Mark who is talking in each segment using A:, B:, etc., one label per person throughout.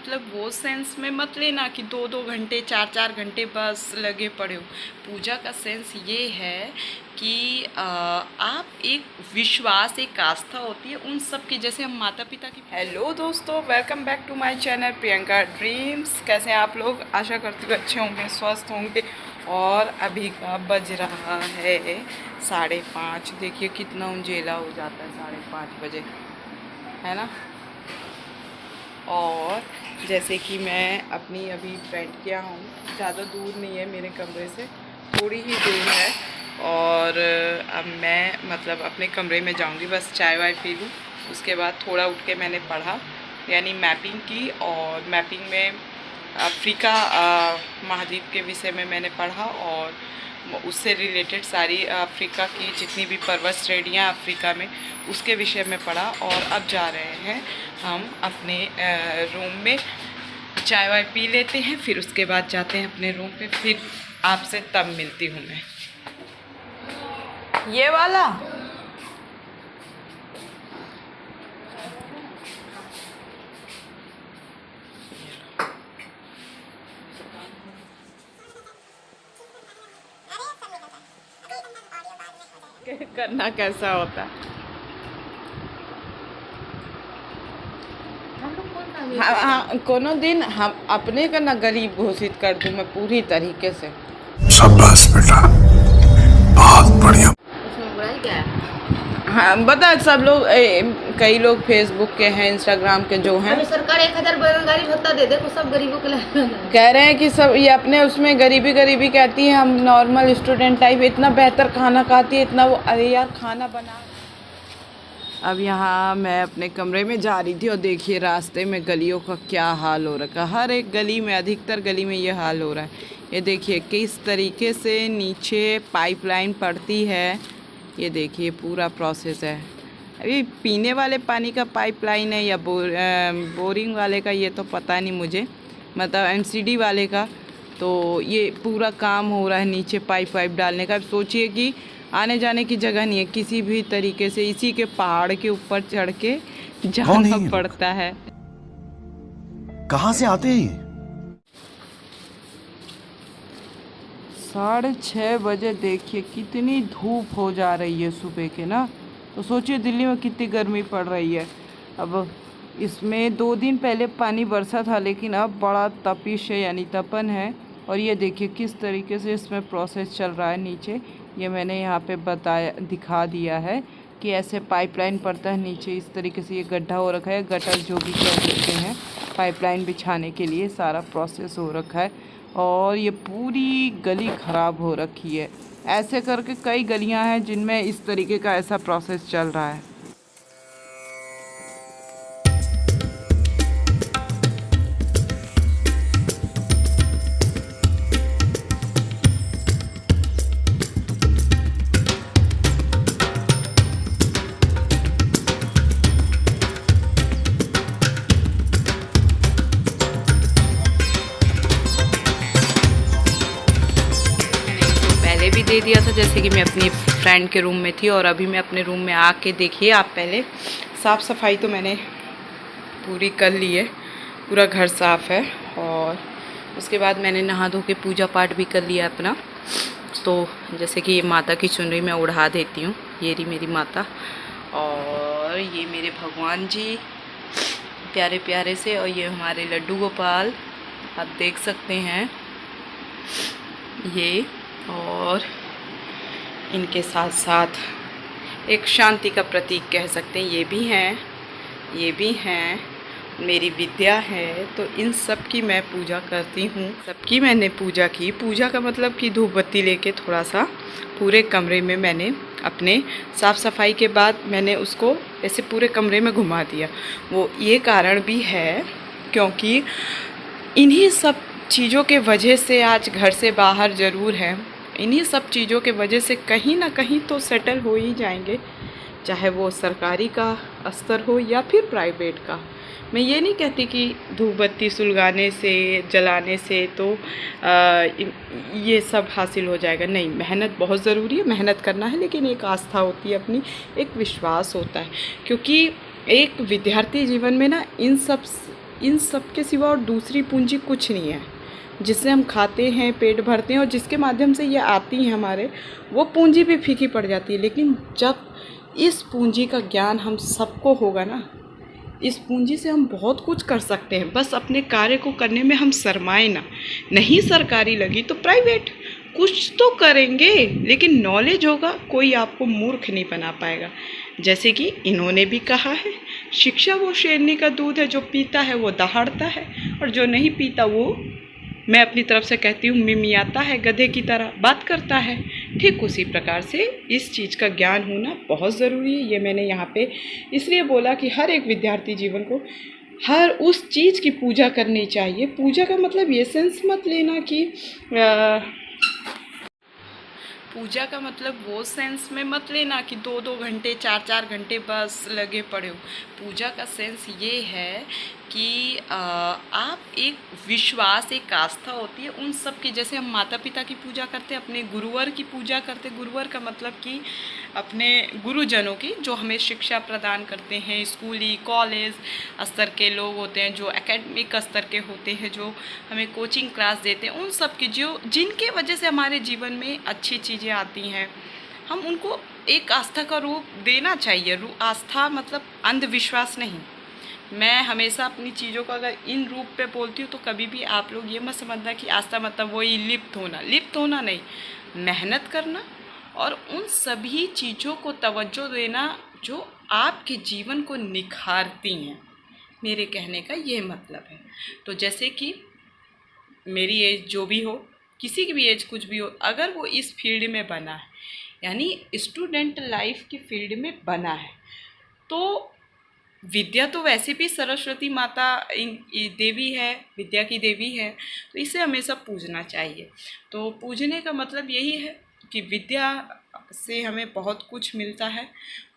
A: मतलब वो सेंस में मत लेना कि 2-2 घंटे 4-4 घंटे बस लगे पड़े हो। पूजा का सेंस ये है कि आप एक विश्वास, एक आस्था होती है उन सब की, जैसे हम माता पिता की। हेलो दोस्तों, welcome back to my channel Priyanka Dreams. कैसे हैं आप लोग? आशा करती हूँ अच्छे होंगे, स्वस्थ होंगे। और अभी का बज रहा है 5:30। देखिए कितना उंजेला हो जाता है 5:30 बजे, है ना। और जैसे कि मैं अपनी अभी फ्रेंड के यहाँ हूँ, ज़्यादा दूर नहीं है मेरे कमरे से, थोड़ी ही दूर है। और अब मैं मतलब अपने कमरे में जाऊँगी, बस चाय वाय पी लूँ। उसके बाद थोड़ा उठ के मैंने पढ़ा, यानी मैपिंग की। और मैपिंग में अफ्रीका महाद्वीप के विषय में मैंने पढ़ा और उससे रिलेटेड सारी अफ्रीका की जितनी भी पर्वत श्रेणियाँ अफ्रीका में, उसके विषय में पढ़ा। और अब जा रहे हैं हम अपने रूम में, चाय वाय पी लेते हैं, फिर उसके बाद जाते हैं अपने रूम पे। फिर आपसे तब मिलती हूँ मैं। ये वाला करना कैसा होता है? हाँ हाँ, कोनो दिन हम अपने का ना गरीब घोषित कर दूँ मैं पूरी तरीके से।
B: शाबाश बेटा, बहुत बढ़िया।
C: उसमें बुराई क्या है?
A: हाँ बता, सब लोग कई लोग फेसबुक के हैं, इंस्टाग्राम के जो हैं,
C: अभी सरकार 1000 बेरोजगारी भत्ता दे दे, तो सब गरीबों के लिए
A: कह रहे हैं कि सब ये अपने उसमें गरीबी गरीबी कहती है, हम नॉर्मल स्टूडेंट टाइप इतना बेहतर खाना खाती है, इतना वो। अरे यार खाना बना। अब यहाँ मैं अपने कमरे में जा रही थी और देखिए रास्ते में गलियों का क्या हाल हो रखा है। हर एक गली में, अधिकतर गली में ये हाल हो रहा है। ये देखिए किस तरीके से नीचे पाइपलाइन पड़ती है, ये देखिए पूरा प्रोसेस है। अभी पीने वाले पानी का पाइपलाइन है या बोरिंग वाले का, ये तो पता नहीं मुझे, मतलब एमसीडी वाले का। तो ये पूरा काम हो रहा है नीचे पाइप डालने का। अब सोचिए कि आने जाने की जगह नहीं है किसी भी तरीके से, इसी के पहाड़ के ऊपर चढ़ के जाना पड़ता है।
B: कहाँ से आते हैं?
A: 6:30 बजे देखिए कितनी धूप हो जा रही है सुबह के ना। तो सोचिए दिल्ली में कितनी गर्मी पड़ रही है। अब इसमें 2 दिन पहले पानी बरसा था, लेकिन अब बड़ा तपिश है, यानी तपन है। और ये देखिए किस तरीके से इसमें प्रोसेस चल रहा है नीचे। ये मैंने यहाँ पे बताया, दिखा दिया है कि ऐसे पाइपलाइन पड़ता है नीचे, इस तरीके से। ये गड्ढा हो रखा है, गटर जो भी कह सकते हैं, पाइपलाइन बिछाने के लिए सारा प्रोसेस हो रखा है। और ये पूरी गली ख़राब हो रखी है। ऐसे करके कई गलियां हैं जिनमें इस तरीके का ऐसा प्रोसेस चल रहा है। भी दे दिया था, जैसे कि मैं अपनी फ्रेंड के रूम में थी और अभी मैं अपने रूम में आके देखिए आप पहले साफ़ सफाई तो मैंने पूरी कर ली है, पूरा घर साफ़ है। और उसके बाद मैंने नहा धो के पूजा पाठ भी कर लिया अपना। तो जैसे कि ये माता की चुनरी मैं उड़ा देती हूँ, ये रही मेरी माता और ये मेरे भगवान जी प्यारे प्यारे से, और ये हमारे लड्डू गोपाल आप देख सकते हैं ये। और इनके साथ साथ एक शांति का प्रतीक कह सकते हैं, ये भी हैं, ये भी हैं, मेरी विद्या है। तो इन सब की मैं पूजा करती हूँ, सबकी मैंने पूजा की। पूजा का मतलब कि धूप बत्ती लेके थोड़ा सा पूरे कमरे में मैंने अपने साफ़ सफाई के बाद मैंने उसको ऐसे पूरे कमरे में घुमा दिया। वो ये कारण भी है क्योंकि इन्हीं सब चीज़ों के वजह से आज घर से बाहर ज़रूर है, इन्हीं सब चीज़ों के वजह से कहीं ना कहीं तो सेटल हो ही जाएंगे, चाहे वो सरकारी का स्तर हो या फिर प्राइवेट का। मैं ये नहीं कहती कि धूप बत्ती सुलगाने से, जलाने से तो ये सब हासिल हो जाएगा, नहीं। मेहनत बहुत ज़रूरी है, मेहनत करना है, लेकिन एक आस्था होती है अपनी, एक विश्वास होता है। क्योंकि एक विद्यार्थी जीवन में ना इन सब इन सब के सिवा और दूसरी पूंजी कुछ नहीं है। जिससे हम खाते हैं, पेट भरते हैं और जिसके माध्यम से ये आती हैं हमारे, वो पूंजी भी फीकी पड़ जाती है। लेकिन जब इस पूंजी का ज्ञान हम सबको होगा ना, इस पूंजी से हम बहुत कुछ कर सकते हैं। बस अपने कार्य को करने में हम शर्माएं ना। नहीं सरकारी लगी तो प्राइवेट, कुछ तो करेंगे, लेकिन नॉलेज होगा, कोई आपको मूर्ख नहीं बना पाएगा। जैसे कि इन्होंने भी कहा है, शिक्षा वो शेरनी का दूध है, जो पीता है वो दहाड़ता है, और जो नहीं पीता वो, मैं अपनी तरफ से कहती हूँ, मिमियाता है, गधे की तरह बात करता है। ठीक उसी प्रकार से इस चीज़ का ज्ञान होना बहुत ज़रूरी है। ये मैंने यहाँ पे इसलिए बोला कि हर एक विद्यार्थी जीवन को हर उस चीज़ की पूजा करनी चाहिए। पूजा का मतलब ये सेंस मत लेना कि पूजा का मतलब वो सेंस में मत लेना कि 2-2 घंटे 4-4 घंटे बस लगे पड़े हो। पूजा का सेंस ये है कि आप एक विश्वास, एक आस्था होती है उन सब की। जैसे हम माता पिता की पूजा करते हैं, अपने गुरुवर की पूजा करते हैं। गुरुवर का मतलब कि अपने गुरुजनों की, जो हमें शिक्षा प्रदान करते हैं। स्कूली कॉलेज स्तर के लोग होते हैं, जो एकेडमिक स्तर के होते हैं, जो हमें कोचिंग क्लास देते हैं, उन सब की जो जिनके वजह से हमारे जीवन में अच्छी चीज़ें आती हैं, हम उनको एक आस्था का रूप देना चाहिए। आस्था मतलब अंधविश्वास नहीं। मैं हमेशा अपनी चीज़ों को अगर इन रूप पे बोलती हूँ तो कभी भी आप लोग ये मत समझना कि आस्था मतलब वही लिप्त होना नहीं। मेहनत करना और उन सभी चीज़ों को तवज्जो देना जो आपके जीवन को निखारती हैं। मेरे कहने का ये मतलब है। तो जैसे कि मेरी एज जो भी हो, किसी की भी एज कुछ भी हो, अगर वो इस फील्ड में बना है, यानी स्टूडेंट लाइफ की फील्ड में बना है, तो विद्या तो वैसे भी सरस्वती माता देवी है, विद्या की देवी है, तो इसे हमेशा पूजना चाहिए। तो पूजने का मतलब यही है कि विद्या से हमें बहुत कुछ मिलता है,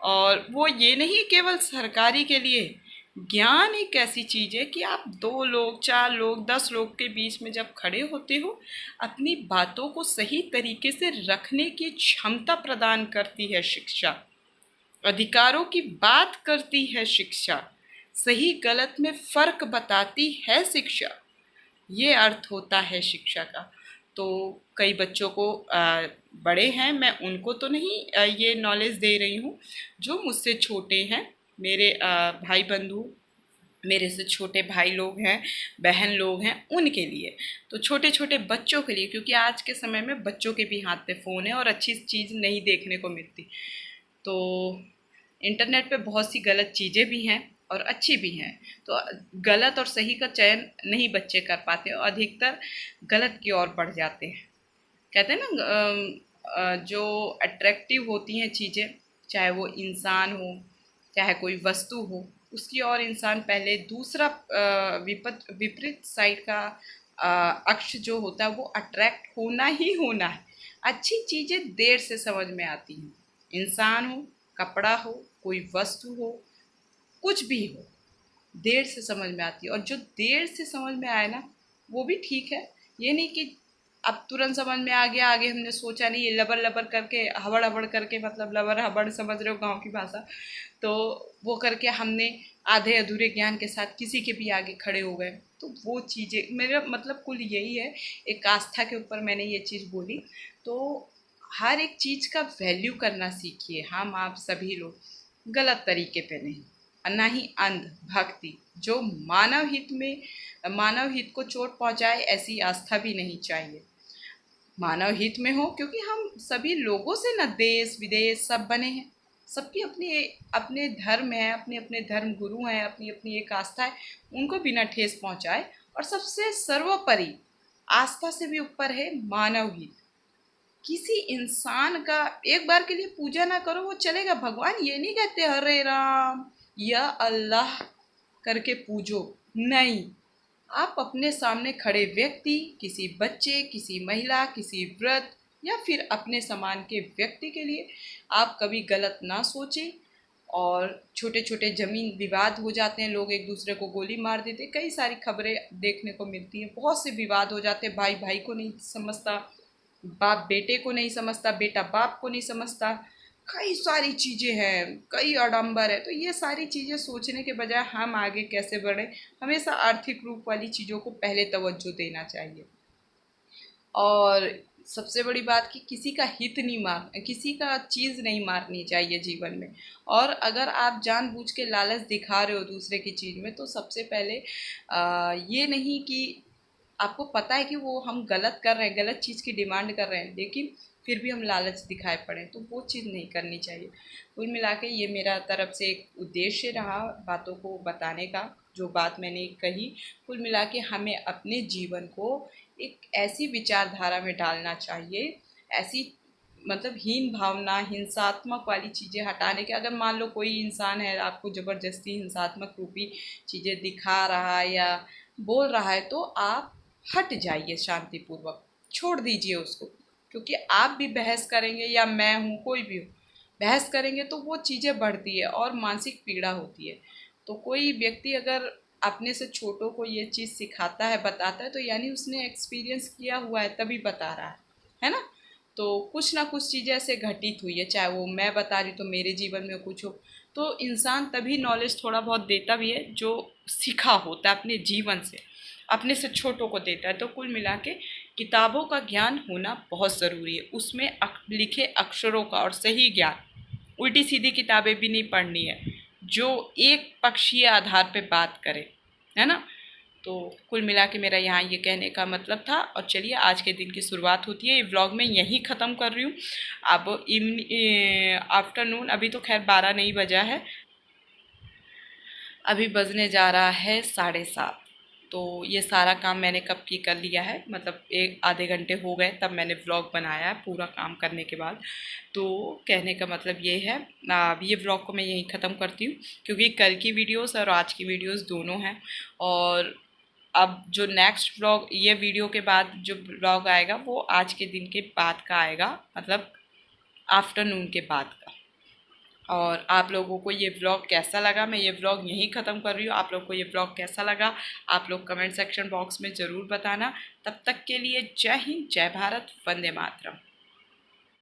A: और वो ये नहीं केवल सरकारी के लिए। ज्ञान एक ऐसी चीज़ है कि आप 2 लोग, 4 लोग, 10 लोग के बीच में जब खड़े होते हो, अपनी बातों को सही तरीके से रखने की क्षमता प्रदान करती है शिक्षा। अधिकारों की बात करती है शिक्षा। सही गलत में फ़र्क बताती है शिक्षा। ये अर्थ होता है शिक्षा का। तो कई बच्चों को बड़े हैं, मैं उनको तो नहीं ये नॉलेज दे रही हूँ, जो मुझसे छोटे हैं, मेरे भाई बंधु, मेरे से छोटे भाई लोग हैं, बहन लोग हैं, उनके लिए। तो छोटे छोटे बच्चों के लिए, क्योंकि आज के समय में बच्चों के भी हाथ में फ़ोन है और अच्छी चीज़ नहीं देखने को मिलती। तो इंटरनेट पे बहुत सी गलत चीज़ें भी हैं और अच्छी भी हैं। तो गलत और सही का चयन नहीं बच्चे कर पाते और अधिकतर गलत की ओर बढ़ जाते हैं। कहते हैं ना, जो अट्रैक्टिव होती हैं चीज़ें, चाहे वो इंसान हो, चाहे कोई वस्तु हो, उसकी ओर इंसान पहले दूसरा विपरीत साइड का अक्ष जो होता है वो अट्रैक्ट होना ही होना है। अच्छी चीज़ें देर से समझ में आती हैं। इंसान हो, कपड़ा हो, कोई वस्तु हो, कुछ भी हो, देर से समझ में आती है। और जो देर से समझ में आए ना, वो भी ठीक है। ये नहीं कि अब तुरंत समझ में आ गया, आगे हमने सोचा नहीं, ये लबर लबर करके, हबड़ हबड़ करके, मतलब लबर हबड़ समझ रहे हो गांव की भाषा, तो वो करके हमने आधे अधूरे ज्ञान के साथ किसी के भी आगे खड़े हो गए। तो वो चीज़ें, मेरा मतलब कुल यही है, एक आस्था के ऊपर मैंने ये चीज़ बोली। तो हर एक चीज़ का वैल्यू करना सीखिए। हम आप सभी लोग गलत तरीके पे नहीं, और ना ही अंध भक्ति जो मानव हित को चोट पहुंचाए, ऐसी आस्था भी नहीं चाहिए। मानव हित में हो, क्योंकि हम सभी लोगों से न देश विदेश सब बने हैं, सबकी अपने अपने धर्म है, अपने अपने धर्म गुरु हैं, अपनी अपनी एक आस्था है, उनको बिना ठेस पहुंचाए। और सबसे सर्वोपरि आस्था से भी ऊपर है मानव हित। किसी इंसान का एक बार के लिए पूजा ना करो, वो चलेगा। भगवान ये नहीं कहते हरे राम या अल्लाह करके पूजो, नहीं। आप अपने सामने खड़े व्यक्ति, किसी बच्चे, किसी महिला, किसी वृद्ध या फिर अपने समान के व्यक्ति के लिए आप कभी गलत ना सोचें। और छोटे छोटे ज़मीन विवाद हो जाते हैं, लोग एक दूसरे को गोली मार देते, कई सारी खबरें देखने को मिलती हैं। बहुत से विवाद हो जाते हैं, भाई भाई को नहीं समझता, बाप बेटे को नहीं समझता, बेटा बाप को नहीं समझता, कई सारी चीज़ें हैं, कई आडंबर है। तो ये सारी चीज़ें सोचने के बजाय हम आगे कैसे बढ़ें, हमेशा आर्थिक रूप वाली चीज़ों को पहले तवज्जो देना चाहिए। और सबसे बड़ी बात कि किसी का हित नहीं मार, किसी का चीज़ नहीं मारनी चाहिए जीवन में। और अगर आप जानबूझ के लालच दिखा रहे हो दूसरे की चीज़ में, तो सबसे पहले ये नहीं कि आपको पता है कि वो हम गलत कर रहे हैं, गलत चीज़ की डिमांड कर रहे हैं, लेकिन फिर भी हम लालच दिखाए पड़े, तो वो चीज़ नहीं करनी चाहिए। कुल मिला के ये मेरा तरफ से एक उद्देश्य रहा बातों को बताने का, जो बात मैंने कही। कुल मिला के हमें अपने जीवन को एक ऐसी विचारधारा में डालना चाहिए, ऐसी मतलब हीन भावना, हिंसात्मक वाली चीज़ें हटाने के। अगर मान लो कोई इंसान है आपको ज़बरदस्ती हिंसात्मक रूपी चीज़ें दिखा रहा है या बोल रहा है, तो आप हट जाइए शांतिपूर्वक, छोड़ दीजिए उसको। क्योंकि आप भी बहस करेंगे या मैं हूँ, कोई भी हो, बहस करेंगे तो वो चीज़ें बढ़ती है और मानसिक पीड़ा होती है। तो कोई व्यक्ति अगर अपने से छोटों को ये चीज़ सिखाता है, बताता है, तो यानी उसने एक्सपीरियंस किया हुआ है, तभी बता रहा है ना। तो कुछ ना कुछ चीज़ें ऐसे घटित हुई है, चाहे वो मैं बता रही तो मेरे जीवन में कुछ हो। तो इंसान तभी नॉलेज थोड़ा बहुत देता भी है जो सीखा होता है अपने जीवन से, अपने से छोटों को देता है। तो कुल मिला के किताबों का ज्ञान होना बहुत ज़रूरी है, उसमें लिखे अक्षरों का और सही ज्ञान। उल्टी सीधी किताबें भी नहीं पढ़नी है जो एक पक्षीय आधार पे बात करे, है ना। तो कुल मिला के मेरा यहाँ ये कहने का मतलब था। और चलिए आज के दिन की शुरुआत होती है, ये व्लॉग मैं यहीं ख़त्म कर रही हूँ। अब आफ्टरनून, अभी तो खैर 12 नहीं बजा है, अभी बजने जा रहा है 7:30। तो ये सारा काम मैंने कब की कर लिया है, मतलब एक आधे घंटे हो गए तब मैंने व्लॉग बनाया है पूरा काम करने के बाद। तो कहने का मतलब ये है, अब ये व्लॉग को मैं यहीं ख़त्म करती हूँ, क्योंकि कल की वीडियोस और आज की वीडियोस दोनों हैं। और अब जो नेक्स्ट व्लॉग, ये वीडियो के बाद जो व्लॉग आएगा वो आज के दिन के बाद का आएगा, मतलब आफ्टरनून के बाद का। और आप लोगों को ये व्लॉग कैसा लगा, मैं ये व्लॉग यहीं ख़त्म कर रही हूँ। आप लोग को ये व्लॉग कैसा लगा आप लोग कमेंट सेक्शन बॉक्स में ज़रूर बताना। तब तक के लिए जय हिंद, जय भारत, वंदे मातरम।